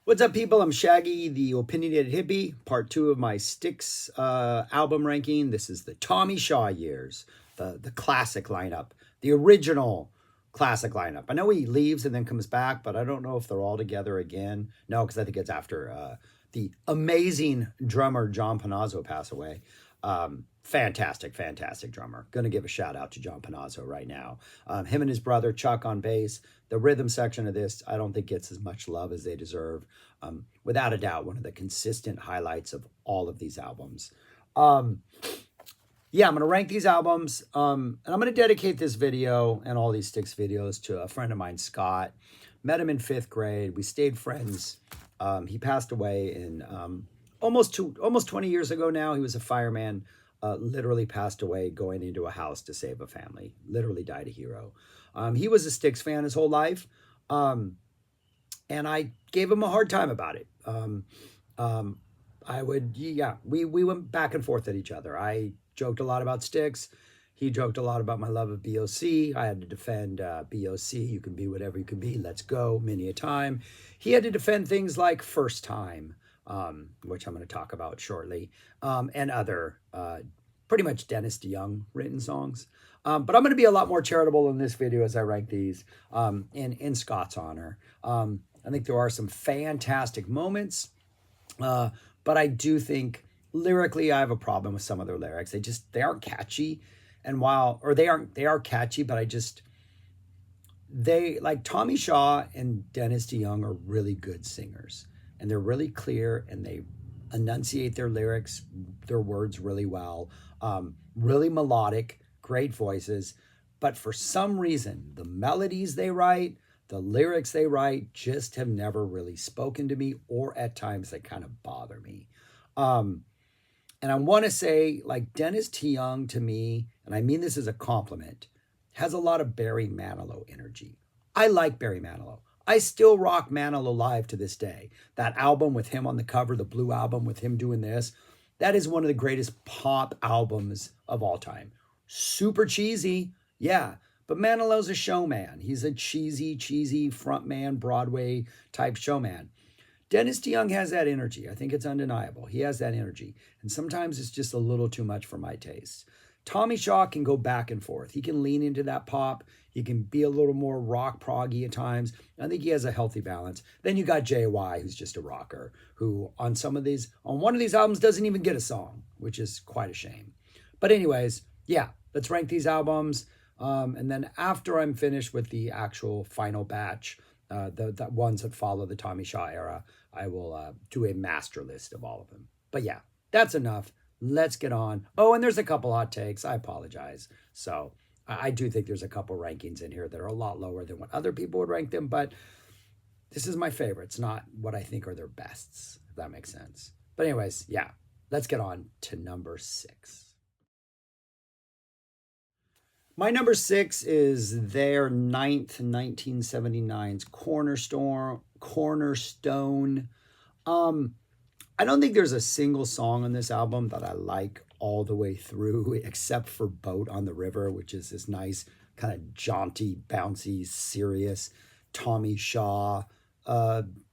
What's up, people? I'm Shaggy, the Opinionated Hippie, part two of my Styx album ranking. This is the Tommy Shaw years, the classic lineup, the original classic lineup. I know he leaves and then comes back, but I don't know if they're all together again. No, because I think it's after the amazing drummer John Panazzo passed away. Fantastic drummer. Going to give a shout out to John Panazzo right now. Him and his brother Chuck on bass. The rhythm section of this, I don't think gets as much love as they deserve. Without a doubt, one of the consistent highlights of all of these albums. Yeah, I'm going to rank these albums. And I'm going to dedicate this video and all these Styx videos to a friend of mine, Scott. Met him in 5th grade. We stayed friends. He passed away in almost 20 years ago now. He was a fireman. Literally passed away going into a house to save a family. Literally died a hero. He was a Styx fan his whole life. And I gave him a hard time about it. We went back and forth at each other. I joked a lot about Styx. He joked a lot about my love of BOC. I had to defend BOC. You can be whatever you can be. Let's go, many a time. He had to defend things like First Time, which I'm going to talk about shortly, and other pretty much Dennis DeYoung written songs. But I'm going to be a lot more charitable in this video as I rank these in Scott's honor. I think there are some fantastic moments, but I do think lyrically I have a problem with some of their lyrics. They aren't catchy, and they are catchy, but they like Tommy Shaw and Dennis DeYoung are really good singers, and they're really clear, and they enunciate their lyrics, their words really well. Really melodic, great voices, but for some reason, the melodies they write, the lyrics they write just have never really spoken to me, or at times they kind of bother me. And I want to say, like, Dennis DeYoung to me, and I mean this as a compliment, has a lot of Barry Manilow energy. I like Barry Manilow. I still rock Manilow live to this day. That album with him on the cover, the Blue Album with him doing this, that is one of the greatest pop albums of all time. Super cheesy, yeah, but Manilow's a showman. He's a cheesy frontman, Broadway type showman. Dennis DeYoung has that energy. I think it's undeniable. He has that energy. And sometimes it's just a little too much for my taste. Tommy Shaw can go back and forth. He can lean into that pop. He can be a little more rock proggy at times. I think he has a healthy balance. Then you got JY, who's just a rocker, who on one of these albums doesn't even get a song, which is quite a shame. But anyways, yeah, let's rank these albums. And then after I'm finished with the actual final batch, the ones that follow the Tommy Shaw era, I will do a master list of all of them. But yeah, that's enough. Let's get on. Oh, and there's a couple hot takes. I apologize. So I do think there's a couple rankings in here that are a lot lower than what other people would rank them, but this is my favorites, not what I think are their bests, if that makes sense. But anyways, yeah, let's get on to number 6. My number 6 is their 9th 1979's Cornerstone. I don't think there's a single song on this album that I like all the way through, except for Boat on the River, which is this nice kind of jaunty, bouncy, serious Tommy Shaw, ballady,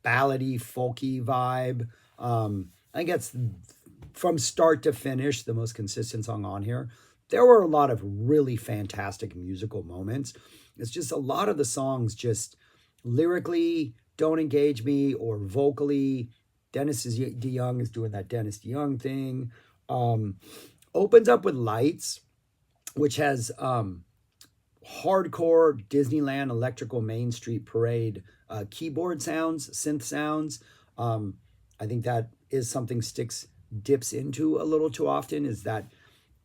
folky vibe. I think that's from start to finish the most consistent song on here. There were a lot of really fantastic musical moments. It's just a lot of the songs just lyrically don't engage me, or vocally Dennis DeYoung is doing that Dennis DeYoung thing. Opens up with Lights, which has hardcore Disneyland electrical Main Street Parade keyboard sounds, synth sounds. I think that is something Styx dips into a little too often, is that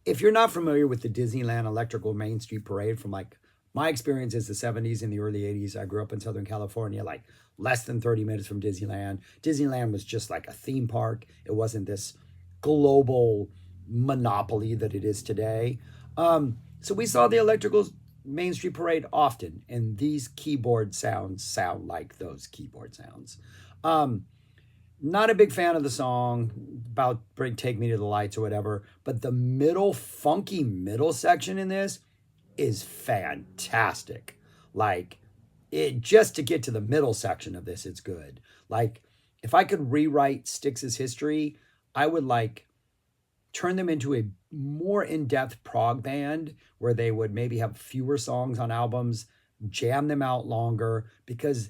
if you're not familiar with the Disneyland electrical Main Street Parade from like my experience is the 70s and the early 80s. I grew up in Southern California, like less than 30 minutes from Disneyland. Disneyland was just like a theme park. It wasn't this global monopoly that it is today. So we saw the electrical Main Street Parade often, and these keyboard sounds sound like those keyboard sounds. Not a big fan of the song about Take Me to the Lights or whatever, but the funky middle section in this is fantastic. Like, just to get to the middle section of this, it's good. Like, if I could rewrite Styx's history, I would like turn them into a more in-depth prog band where they would maybe have fewer songs on albums, jam them out longer, because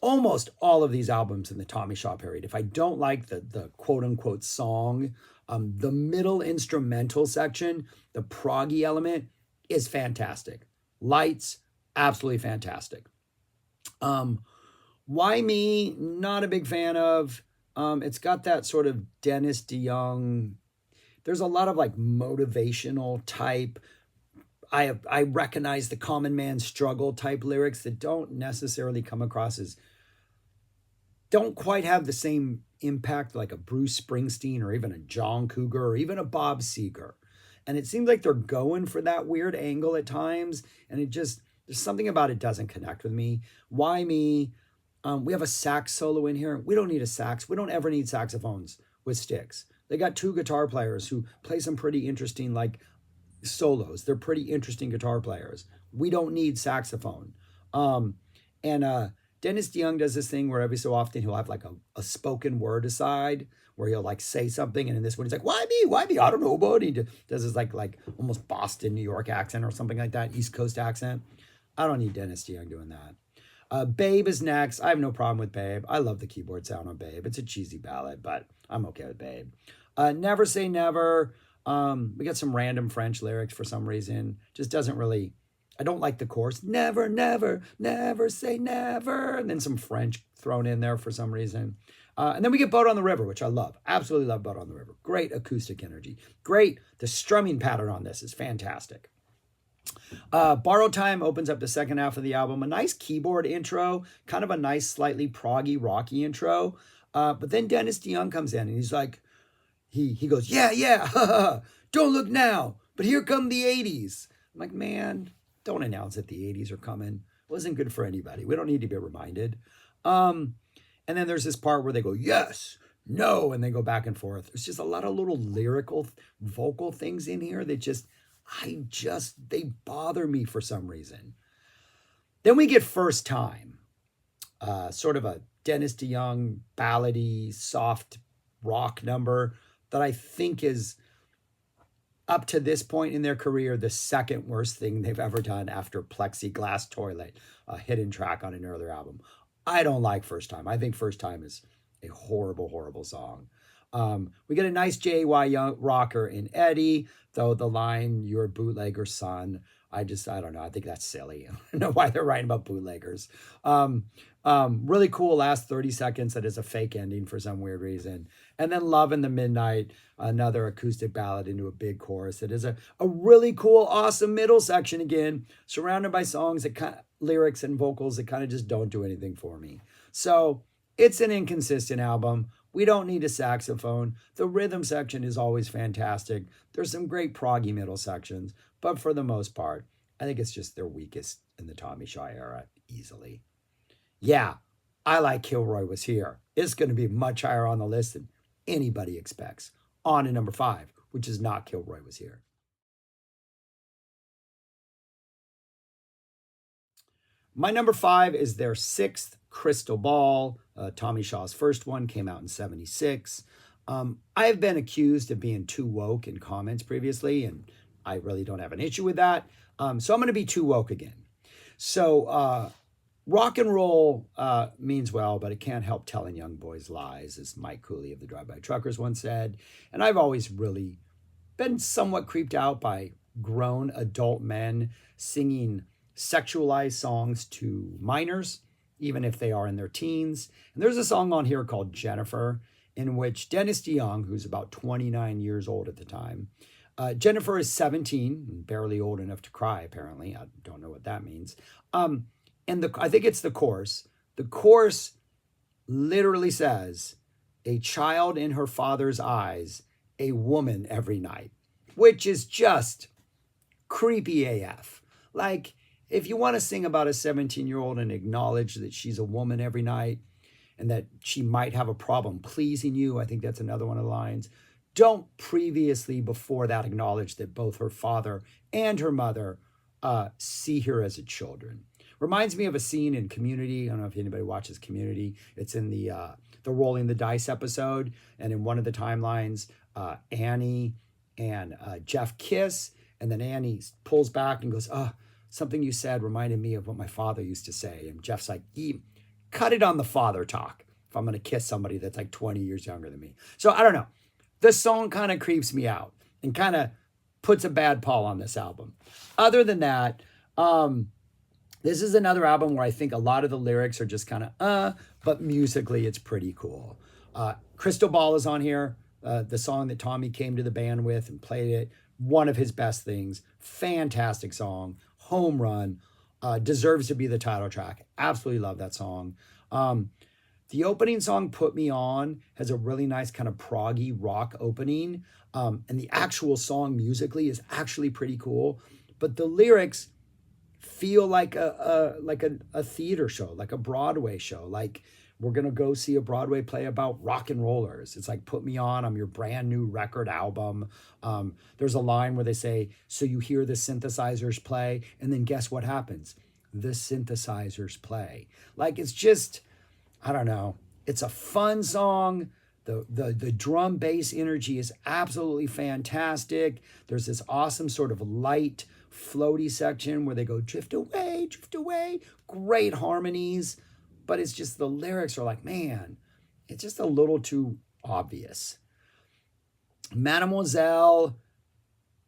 almost all of these albums in the Tommy Shaw period, if I don't like the quote unquote song, the middle instrumental section, the proggy element is fantastic. Lights, absolutely fantastic. Why Me? Not a big fan of. It's got that sort of Dennis DeYoung. There's a lot of like motivational type. I recognize the common man struggle type lyrics that don't necessarily come across as, don't quite have the same impact like a Bruce Springsteen or even a John Cougar or even a Bob Seger. And it seems like they're going for that weird angle at times. And it just, there's something about it doesn't connect with me. Why Me? We have a sax solo in here. We don't need a sax. We don't ever need saxophones with Styx. They got two guitar players who play some pretty interesting like solos. They're pretty interesting guitar players. We don't need saxophone. And Dennis DeYoung does this thing where every so often he'll have like a spoken word aside where he'll like say something, and in this one he's like, "Why me? Why me? I don't know, but he does his like almost Boston, New York accent or something like that, East Coast accent. I don't need Dennis DeYoung doing that. Babe is next. I have no problem with Babe. I love the keyboard sound on Babe. It's a cheesy ballad, but I'm okay with Babe. Never Say Never. We got some random French lyrics for some reason. Just doesn't really, I don't like the chorus. Never, never, never say never. And then some French thrown in there for some reason. And then we get Boat on the River, which I love. Absolutely love Boat on the River. Great acoustic energy. Great. The strumming pattern on this is fantastic. Borrowed Time opens up the second half of the album. A nice keyboard intro, kind of a nice, slightly proggy, rocky intro. But then Dennis DeYoung comes in and he's like, he goes, yeah, don't look now, but here come the 80s. I'm like, man, don't announce that the 80s are coming. It wasn't good for anybody. We don't need to be reminded. And then there's this part where they go, yes, no, and they go back and forth. There's just a lot of little lyrical vocal things in here that they bother me for some reason. Then we get First Time, sort of a Dennis DeYoung ballady, soft rock number that I think is, up to this point in their career, the second worst thing they've ever done after Plexiglass Toilet, a hidden track on an earlier album. I don't like First Time. I think First Time is a horrible, horrible song. We get a nice J.Y. Young rocker in Eddie, though the line, "You're a bootlegger son," I don't know. I think that's silly. I don't know why they're writing about bootleggers. Really cool last 30 seconds that is a fake ending for some weird reason. And then Love in the Midnight, another acoustic ballad into a big chorus. It is a really cool, awesome middle section again, surrounded by songs that lyrics and vocals that kind of just don't do anything for me. So it's an inconsistent album. We don't need a saxophone. The rhythm section is always fantastic. There's some great proggy middle sections, but for the most part, I think it's just their weakest in the Tommy Shaw era, easily. Yeah, I Like Kilroy Was Here. It's going to be much higher on the list than anybody expects. On to number 5, which is not Kilroy Was Here. My number 5 is their 6th, Crystal Ball. Tommy Shaw's first one came out in 76. I've been accused of being too woke in comments previously, and I really don't have an issue with that. So I'm going to be too woke again. So rock and roll means well, but it can't help telling young boys lies, as Mike Cooley of the Drive-By Truckers once said. And I've always really been somewhat creeped out by grown adult men singing sexualized songs to minors, even if they are in their teens. And there's a song on here called Jennifer, in which Dennis DeYoung, who's about 29 years old at the time, Jennifer is 17, barely old enough to cry, apparently. I don't know what that means. And I think it's the chorus. The chorus literally says, "A child in her father's eyes, a woman every night," which is just creepy AF. Like, if you want to sing about a 17-year-old and acknowledge that she's a woman every night and that she might have a problem pleasing you, I think that's another one of the lines. Don't previously, before that, acknowledge that both her father and her mother see her as a children. Reminds me of a scene in Community. I don't know if anybody watches Community. It's in the Rolling the Dice episode, and in one of the timelines, Annie and Jeff kiss, and then Annie pulls back and goes, "Oh, something you said reminded me of what my father used to say." And Jeff's like, cut it on the father talk if I'm going to kiss somebody that's like 20 years younger than me. So I don't know. This song kind of creeps me out and kind of puts a bad pall on this album. Other than that, this is another album where I think a lot of the lyrics are just kind of, but musically it's pretty cool. Crystal Ball is on here, the song that Tommy came to the band with and played it. One of his best things. Fantastic song. Home run. Deserves to be the title track. Absolutely love that song. The opening song, Put Me On, has a really nice kind of proggy rock opening. And the actual song musically is actually pretty cool. But the lyrics feel like a theater show, like a Broadway show. Like we're going to go see a Broadway play about rock and rollers. It's like, put me on, I'm your brand new record album. There's a line where they say, so you hear the synthesizers play, and then guess what happens? The synthesizers play. Like, it's just, I don't know. It's a fun song. The drum bass energy is absolutely fantastic. There's this awesome sort of light, floaty section where they go drift away, drift away. Great harmonies. But it's just the lyrics are like, man, it's just a little too obvious. Mademoiselle,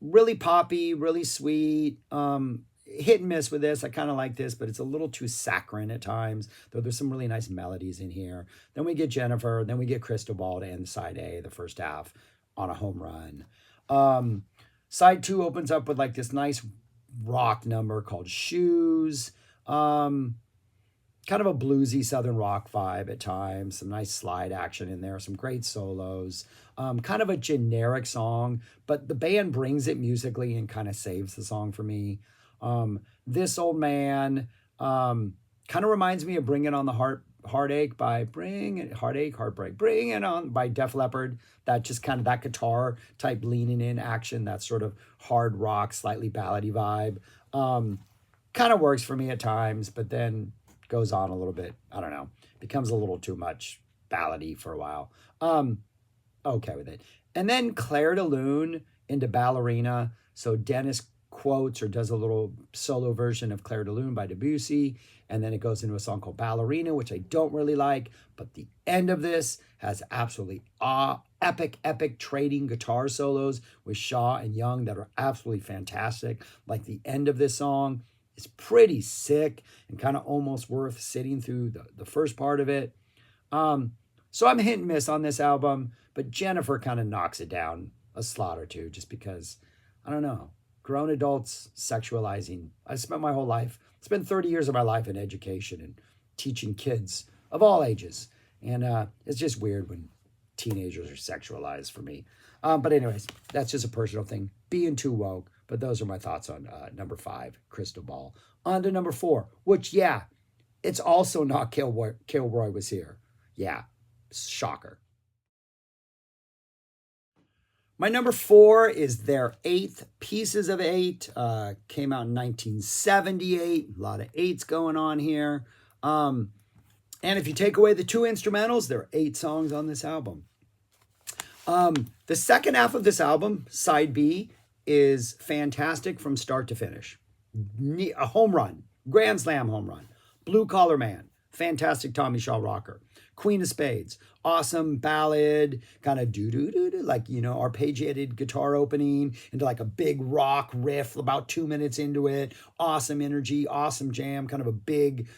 really poppy, really sweet. Hit and miss with this. I kind of like this, but it's a little too saccharine at times, though there's some really nice melodies in here. Then we get Jennifer, then we get Crystal Ball to end side A, the first half, on a home run. Side 2 opens up with like this nice rock number called Shoes. Kind of a bluesy Southern rock vibe at times, some nice slide action in there, some great solos, kind of a generic song, but the band brings it musically and kind of saves the song for me. This Old Man kind of reminds me of Bring It On the Heartache by Heartbreak, Bring It On by Def Leppard. That just kind of that guitar type leaning in action, that sort of hard rock, slightly ballady vibe. Kind of works for me at times, but then goes on a little bit. I don't know. Becomes a little too much ballady for a while. Okay with it. And then Claire de Lune into Ballerina. So Dennis quotes or does a little solo version of Claire de Lune by Debussy. And then it goes into a song called Ballerina, which I don't really like. But the end of this has absolutely epic trading guitar solos with Shaw and Young that are absolutely fantastic. Like the end of this song, it's pretty sick and kind of almost worth sitting through the first part of it. So I'm hit and miss on this album, but Jennifer kind of knocks it down a slot or two just because, I don't know, grown adults sexualizing. I spent 30 years of my life in education and teaching kids of all ages. And it's just weird when teenagers are sexualized for me. But anyways, that's just a personal thing. Being too woke. But those are my thoughts on number 5, Crystal Ball. On to number 4, which, yeah, it's also not Kilroy Was Here. Yeah, shocker. My number 4 is their 8th, Pieces of 8. Came out in 1978. A lot of 8s going on here. And if you take away the 2 instrumentals, there are 8 songs on this album. The second half of this album, side B, is fantastic from start to finish. A home run, grand slam home run. Blue Collar Man, fantastic Tommy Shaw rocker. Queen of Spades, awesome ballad, kind of do-do-do-do, like, you know, arpeggiated guitar opening into like a big rock riff about 2 minutes into it. Awesome energy, awesome jam, kind of a big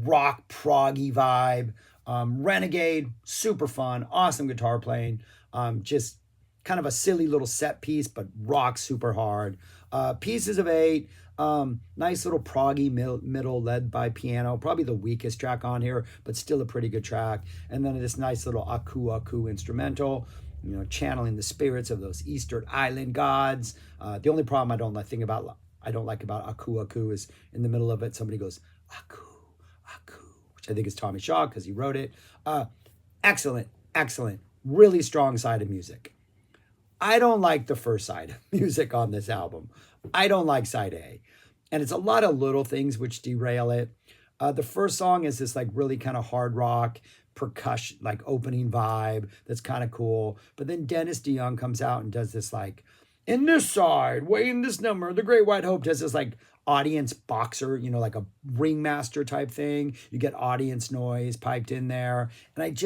rock proggy vibe. Renegade, super fun, awesome guitar playing. Just kind of a silly little set piece, but rock super hard. Pieces of 8, nice little proggy middle led by piano, probably the weakest track on here, but still a pretty good track. And then this nice little Aku Aku instrumental, you know, channeling the spirits of those Eastern Island gods. The only problem I don't like about Aku Aku is in the middle of it, somebody goes, Aku, Aku, which I think is Tommy Shaw because he wrote it. Excellent, really strong side of music. I don't like the first side of music on this album. I don't like side A. And it's a lot of little things which derail it. The first song is this like really kind of hard rock percussion, like opening vibe that's kind of cool. But then Dennis DeYoung comes out and does this like, in this side, weighing this number, the Great White Hope does this like audience boxer, like a ringmaster type thing. You get audience noise piped in there. And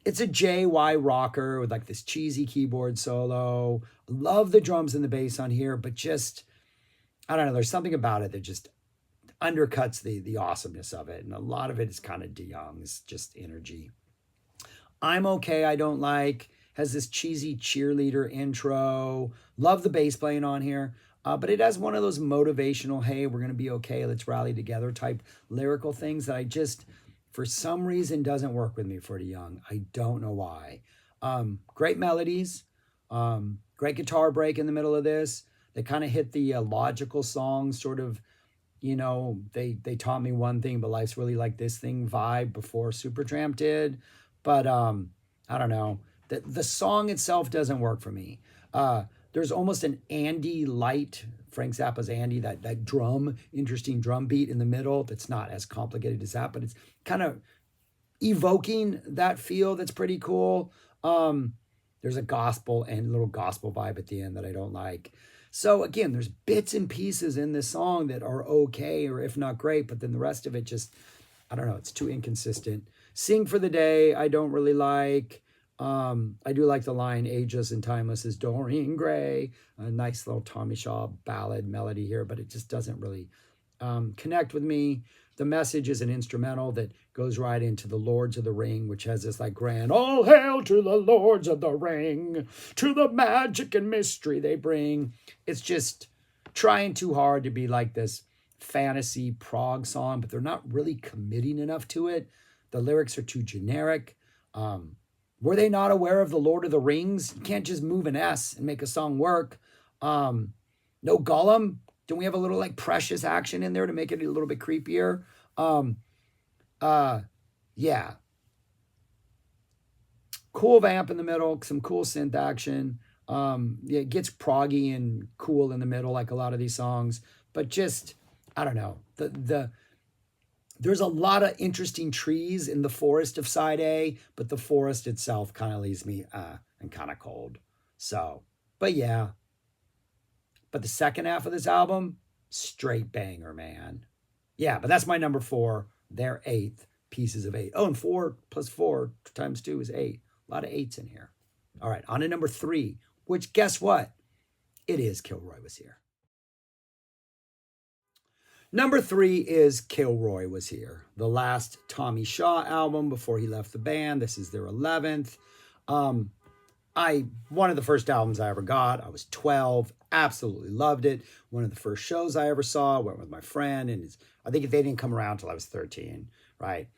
it's a JY rocker with like this cheesy keyboard solo. Love the drums and the bass on here, but just, I don't know, there's something about it that just undercuts the awesomeness of it. And a lot of it is kind of DeYoung's just energy. I'm Okay, I Don't Like has this cheesy cheerleader intro. Love the bass playing on here. But it has one of those motivational, hey, we're going to be okay, let's rally together type lyrical things that I just, for some reason, doesn't work with me for DeYoung. I don't know why. Great melodies, great guitar break in the middle of this. They kind of hit the logical song sort of, they taught me one thing, but life's really like this thing vibe before Supertramp did. But I don't know. The song itself doesn't work for me. There's almost an Andy light, Frank Zappa's Andy, that interesting drum beat in the middle that's not as complicated as that, but it's kind of evoking that feel that's pretty cool. There's a gospel and little gospel vibe at the end that I don't like. So again, there's bits and pieces in this song that are okay, or if not great, but then the rest of it just, I don't know, it's too inconsistent. Sing for the Day, I don't really like. I do like the line, ageless and timeless is Dorian Gray. A nice little Tommy Shaw ballad melody here, but it just doesn't really connect with me. The Message is an instrumental that goes right into the Lords of the Ring, which has this like grand, all hail to the Lords of the Ring, to the magic and mystery they bring. It's just trying too hard to be like this fantasy prog song, but they're not really committing enough to it. The lyrics are too generic. Were they not aware of the Lord of the Rings? You can't just move an S and make a song work. No Gollum. Don't we have a little like precious action in there to make it a little bit creepier? Yeah. Cool vamp in the middle, some cool synth action. Yeah, it gets proggy and cool in the middle, like a lot of these songs. But just, I don't know. There's a lot of interesting trees in the forest of side A, but the forest itself kind of leaves me and kind of cold. So, but yeah. But the second half of this album, straight banger, man. Yeah, but that's my number 4. Their 8th, Pieces of 8. Oh, and 4 plus 4 times 2 is 8. A lot of 8s in here. All right, on to number 3, which guess what? It is Kilroy Was Here. Number 3 is Kilroy Was Here, the last Tommy Shaw album before he left the band. This is their 11th. One of the first albums I ever got. I was 12, absolutely loved it. One of the first shows I ever saw, went with my friend, and I think they didn't come around until I was 13, right?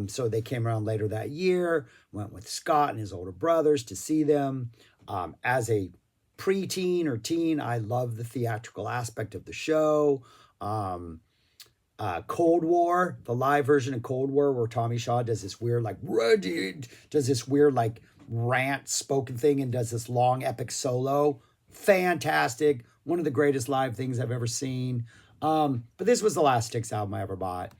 So they came around later that year, went with Scott and his older brothers to see them. As a preteen or teen, I loved the theatrical aspect of the show. Cold War, the live version of Cold War, where Tommy Shaw does this weird, like, rant spoken thing and does this long epic solo. Fantastic. One of the greatest live things I've ever seen. But this was the last Styx album I ever bought.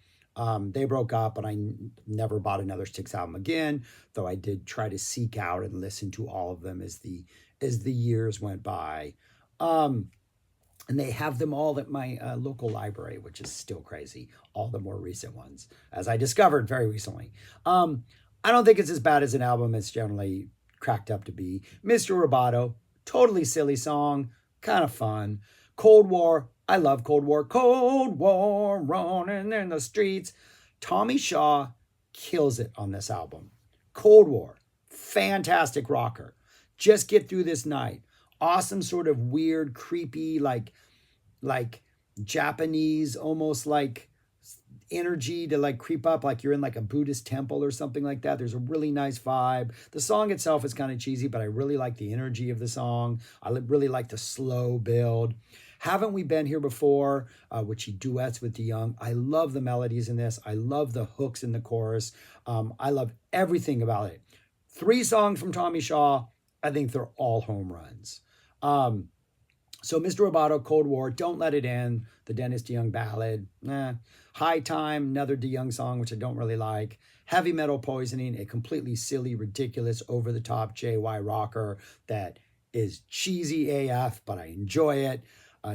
They broke up and I never bought another Styx album again, though I did try to seek out and listen to all of them as the years went by. And they have them all at my local library, which is still crazy. All the more recent ones, as I discovered very recently. I don't think it's as bad as an album it's generally cracked up to be. Mr. Roboto, totally silly song, kind of fun. Cold War, I love Cold War. Cold War, running in the streets. Tommy Shaw kills it on this album. Cold War, fantastic rocker. Just Get Through This Night. Awesome sort of weird, creepy, like Japanese, almost like energy to like creep up like you're in like a Buddhist temple or something like that. There's a really nice vibe. The song itself is kind of cheesy, but I really like the energy of the song. I really like the slow build. Haven't We Been Here Before, which he duets with DeYoung. I love the melodies in this. I love the hooks in the chorus. I love everything about it. 3 songs from Tommy Shaw. I think they're all home runs. So Mr. Roboto, Cold War, Don't Let It In, the Dennis DeYoung ballad, High Time, another DeYoung song, which I don't really like. Heavy Metal Poisoning, a completely silly, ridiculous, over-the-top JY rocker that is cheesy AF, but I enjoy it.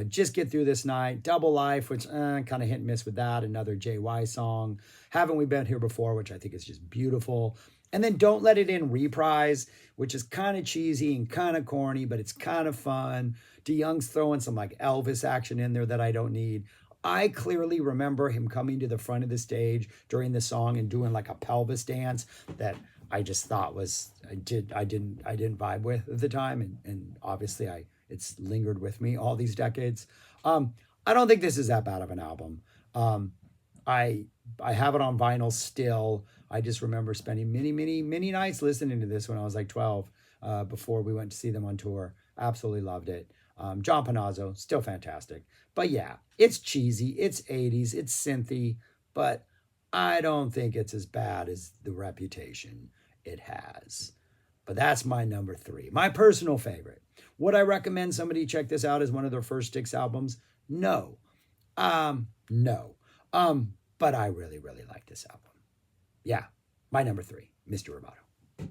Just Get Through This Night, Double Life, which kind of hit and miss with that, another JY song. Haven't We Been Here Before, which I think is just beautiful. And then Don't Let It In Reprise, which is kind of cheesy and kind of corny, but it's kind of fun. DeYoung's throwing some like Elvis action in there that I don't need. I clearly remember him coming to the front of the stage during the song and doing like a pelvis dance that I just thought was I didn't vibe with at the time, and obviously it's lingered with me all these decades. I don't think this is that bad of an album. Um, I I have it on vinyl still. I just remember spending many nights listening to this when I was like 12, before we went to see them on tour. Absolutely loved it. John Panazzo, still fantastic. But yeah, it's cheesy, it's 80s, it's synthy, but I don't think it's as bad as the reputation it has. But that's my number three, my personal favorite. Would I recommend somebody check this out as one of their first Styx albums? No. No. But I really like this album. Yeah, my number three, Mr. Roboto.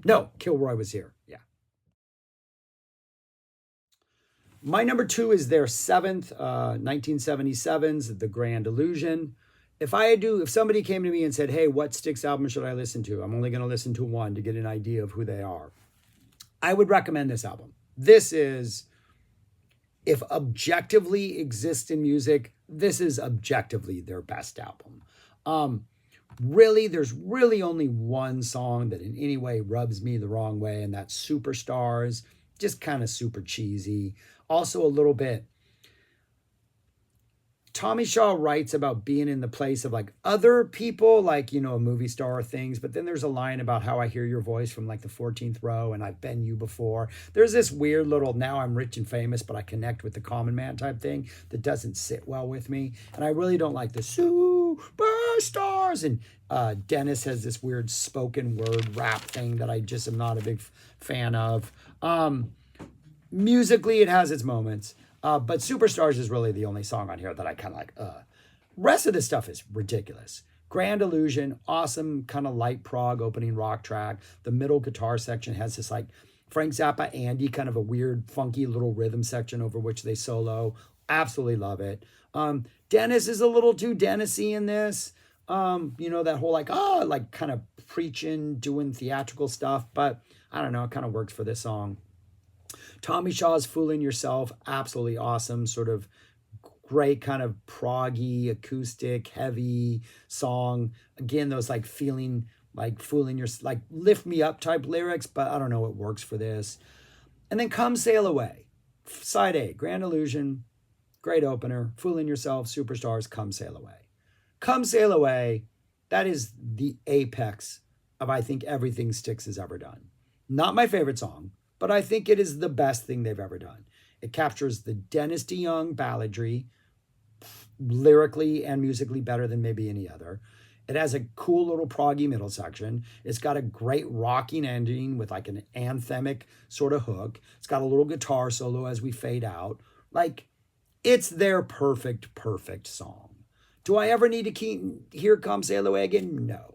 No, Kilroy was here. Yeah. My number two is their seventh, 1977's The Grand Illusion. If somebody came to me and said, hey, what Styx album should I listen to? I'm only going to listen to one to get an idea of who they are. I would recommend this album. This is, if objectively exists in music, this is objectively their best album. Really, there's really only one song that in any way rubs me the wrong way, and that's Superstars. Just kind of super cheesy. Also, a little bit. Tommy Shaw writes about being in the place of like other people, like, a movie star or things. But then there's a line about how I hear your voice from like the 14th row and I've been you before. There's this weird little, now I'm rich and famous, but I connect with the common man type thing that doesn't sit well with me. And I really don't like the superstars. And Dennis has this weird spoken word rap thing that I just am not a big fan of. Musically, it has its moments. But Superstars is really the only song on here that I kind of like. Rest of this stuff is ridiculous. Grand Illusion, awesome kind of light prog opening rock track. The middle guitar section has this like Frank Zappa, Andy, kind of a weird, funky little rhythm section over which they solo. Absolutely love it. Dennis is a little too Dennis-y in this. That whole like kind of preaching, doing theatrical stuff. But I don't know, it kind of works for this song. Tommy Shaw's Fooling Yourself, absolutely awesome, sort of great kind of proggy, acoustic, heavy song. Again, those like feeling like fooling your, like lift me up type lyrics, but I don't know, it works for this. And then Come Sail Away, side A, Grand Illusion, great opener, Fooling Yourself, Superstars, Come Sail Away. Come Sail Away, that is the apex of I think everything Styx has ever done. Not my favorite song, but I think it is the best thing they've ever done. It captures the Dennis DeYoung balladry, lyrically and musically better than maybe any other. It has a cool little proggy middle section. It's got a great rocking ending with like an anthemic sort of hook. It's got a little guitar solo as we fade out. Like, it's their perfect song. Do I ever need to hear Come Sail Away again? No.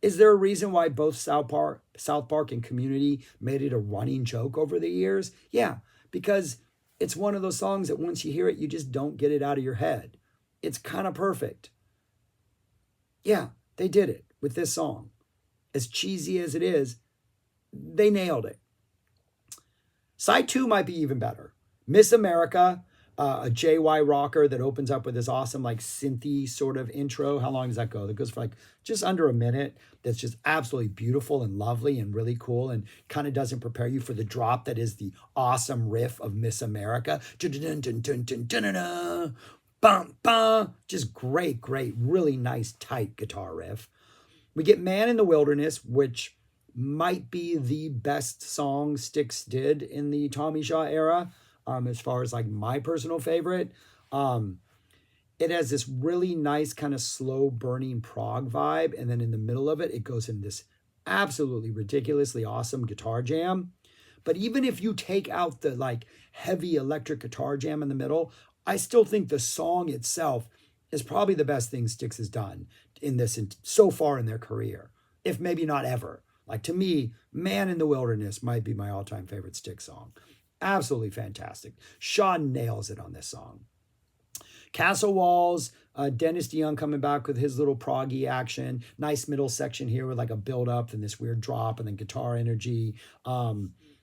Is there a reason why both South Park and Community made it a running joke over the years? Yeah, because it's one of those songs that once you hear it, you just don't get it out of your head. It's kind of perfect. Yeah, they did it with this song. As cheesy as it is, they nailed it. Side 2 might be even better. Miss America, a JY rocker that opens up with this awesome like synthy sort of intro. How long does that go? That goes for like just under a minute. That's just absolutely beautiful and lovely and really cool, and kind of doesn't prepare you for the drop that is the awesome riff of Miss America. Just great, really nice tight guitar riff. We get Man in the Wilderness, which might be the best song Styx did in the Tommy Shaw era. As far as like my personal favorite. It has this really nice kind of slow burning prog vibe. And then in the middle of it, it goes in this absolutely ridiculously awesome guitar jam. But even if you take out the like heavy electric guitar jam in the middle, I still think the song itself is probably the best thing Styx has done in this so far in their career, if maybe not ever. Like to me, Man in the Wilderness might be my all-time favorite Styx song. Absolutely fantastic. Sean nails it on this song. Castle Walls, Dennis DeYoung coming back with his little proggy action. Nice middle section here with like a build up and this weird drop and then guitar energy.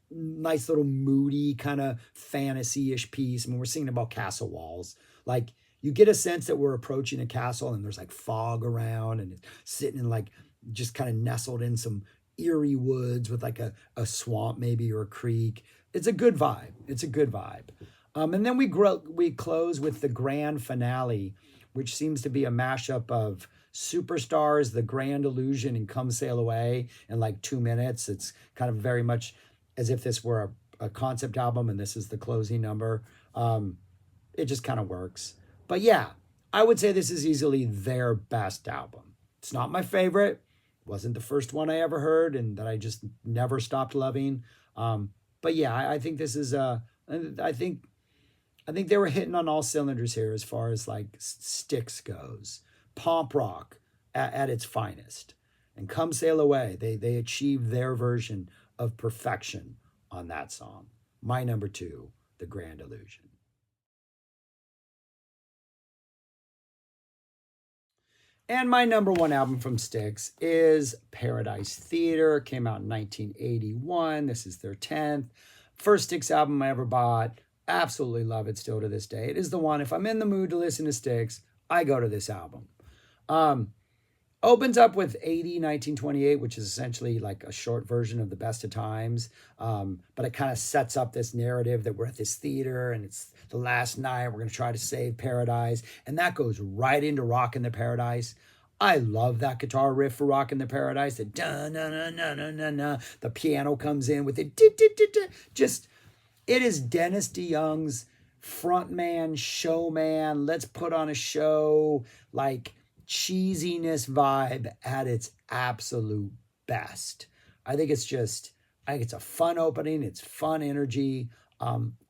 Nice little moody kind of fantasy-ish piece. I mean, we're singing about castle walls. Like you get a sense that we're approaching a castle and there's like fog around and it's sitting in like just kind of nestled in some eerie woods with like a swamp maybe or a creek. It's a good vibe. It's a good vibe. And then we close with the grand finale, which seems to be a mashup of Superstars, The Grand Illusion, and Come Sail Away in like 2 minutes. It's kind of very much as if this were a concept album and this is the closing number. It just kind of works. But yeah, I would say this is easily their best album. It's not my favorite. Wasn't the first one I ever heard and that I just never stopped loving. But yeah, I think this is I think they were hitting on all cylinders here as far as like Styx goes. Pomp rock at its finest. And Come Sail Away, they achieved their version of perfection on that song. My number 2, The Grand Illusion. And my number 1 album from Styx is Paradise Theater. It came out in 1981. This is their 10th. First Styx album I ever bought. Absolutely love it still to this day. It is the one, if I'm in the mood to listen to Styx, I go to this album. Opens up with 80, 1928, which is essentially like a short version of the Best of Times. But it kind of sets up this narrative that we're at this theater and it's the last night. We're going to try to save paradise. And that goes right into Rockin' the Paradise. I love that guitar riff for Rockin' the Paradise. The da-na-na-na-na-na-na. The piano comes in with it. Just, it is Dennis DeYoung's frontman, showman, let's put on a show, like cheesiness vibe at its absolute best. I think it's a fun opening. It's fun energy.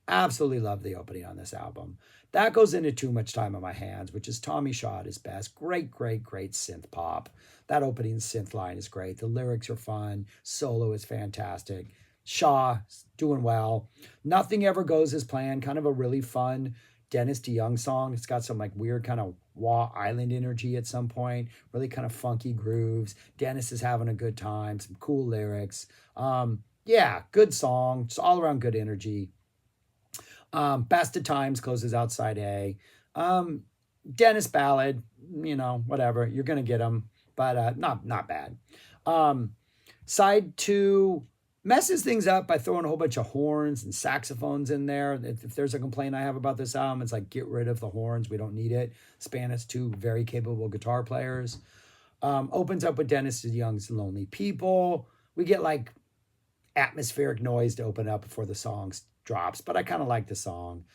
Absolutely love the opening on this album. That goes into Too Much Time on My Hands, which is Tommy Shaw at his best. Great synth pop. That opening synth line is great. The lyrics are fun. Solo is fantastic. Shaw doing well. Nothing Ever Goes as Planned. Kind of a really fun Dennis DeYoung song. It's got some like weird kind of Wah Island energy at some point. Really kind of funky grooves. Dennis is having a good time. Some cool lyrics. Yeah, good song. Just all around good energy. Best of Times closes out side A. Dennis ballad, whatever. You're gonna get them, but not bad. Side 2 messes things up by throwing a whole bunch of horns and saxophones in there. If there's a complaint I have about this album, it's like, get rid of the horns. We don't need it. Span has 2 very capable guitar players. Opens up with Dennis DeYoung's Lonely People. We get like atmospheric noise to open up before the song drops, but I kind of like the song.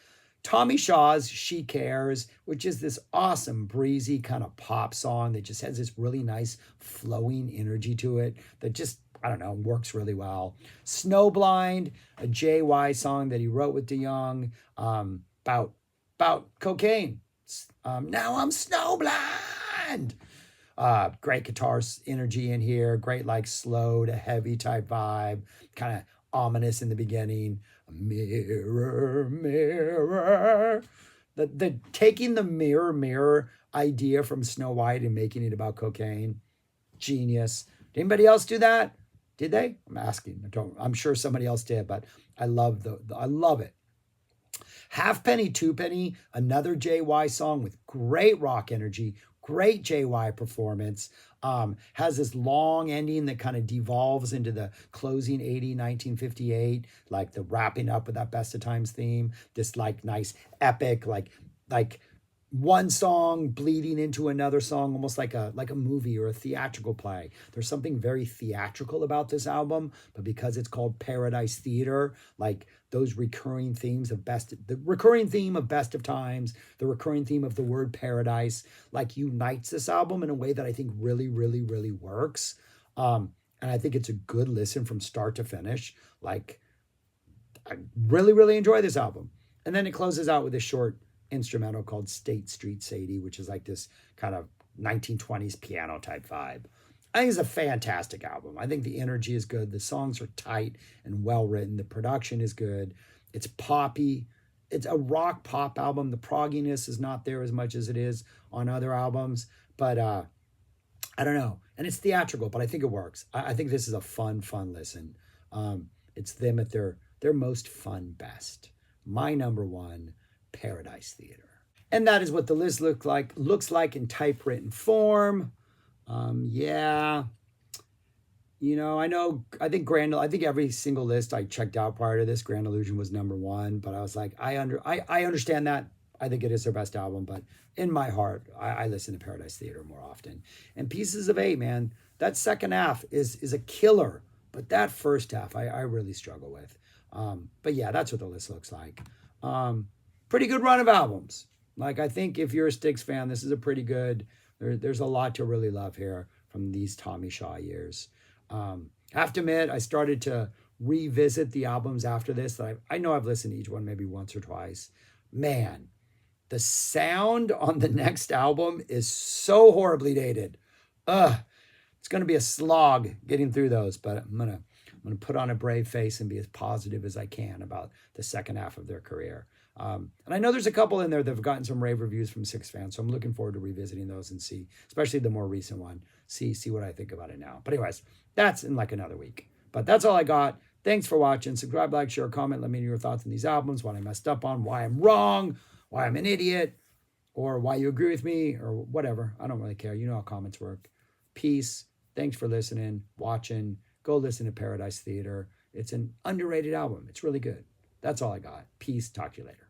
Tommy Shaw's She Cares, which is this awesome, breezy kind of pop song that just has this really nice flowing energy to it that just, I don't know, works really well. Snowblind, a JY song that he wrote with DeYoung about cocaine. Now I'm snowblind. Great guitar energy in here. Great like slow to heavy type vibe. Kind of ominous in the beginning. Mirror, mirror. The taking the mirror idea from Snow White and making it about cocaine. Genius. Did anybody else do that? Did they? I'm asking. I'm sure somebody else did, but I love I love it. Halfpenny, Twopenny, another JY song with great rock energy, great JY performance. Has this long ending that kind of devolves into the closing 80, 1958, like the wrapping up with that Best of Times theme. This like nice epic, like one song bleeding into another song, almost like a movie or a theatrical play. There's something very theatrical about this album, but because it's called Paradise Theater, like those recurring themes of the recurring theme of Best of Times, the recurring theme of the word paradise, like unites this album in a way that I think really, really, really works. And I think it's a good listen from start to finish. Like I really, really enjoy this album. And then it closes out with a short instrumental called State Street Sadie, which is like this kind of 1920s piano type vibe. I think it's a fantastic album. I think the energy is good. The songs are tight and well written. The production is good. It's poppy. It's a rock pop album. The progginess is not there as much as it is on other albums, but I don't know. And it's theatrical, but I think it works. I think this is a fun listen. It's them at their most fun best. My number one, Paradise Theater. And that is what the list looks like in typewritten form. Yeah. I think every single list I checked out prior to this, Grand Illusion was number one, but I was like, I understand that. I think it is their best album, but in my heart, I listen to Paradise Theater more often. And Pieces of Eight, man, that second half is a killer, but that first half I really struggle with. But yeah, that's what the list looks like. Pretty good run of albums. Like, I think if you're a Styx fan, this is a pretty good, there's a lot to really love here from these Tommy Shaw years. I have to admit, I started to revisit the albums after this. That I know I've listened to each one maybe once or twice. Man, the sound on the next album is so horribly dated. It's going to be a slog getting through those, but I'm gonna put on a brave face and be as positive as I can about the second half of their career. And I know there's a couple in there that have gotten some rave reviews from Styx fans, so I'm looking forward to revisiting those and see, especially the more recent one, see what I think about it now. But anyways, that's in like another week. But that's all I got. Thanks for watching. Subscribe, like, share, comment. Let me know your thoughts on these albums, what I messed up on, why I'm wrong, why I'm an idiot, or why you agree with me, or whatever. I don't really care. You know how comments work. Peace. Thanks for listening, watching. Go listen to Paradise Theater. It's an underrated album. It's really good. That's all I got. Peace. Talk to you later.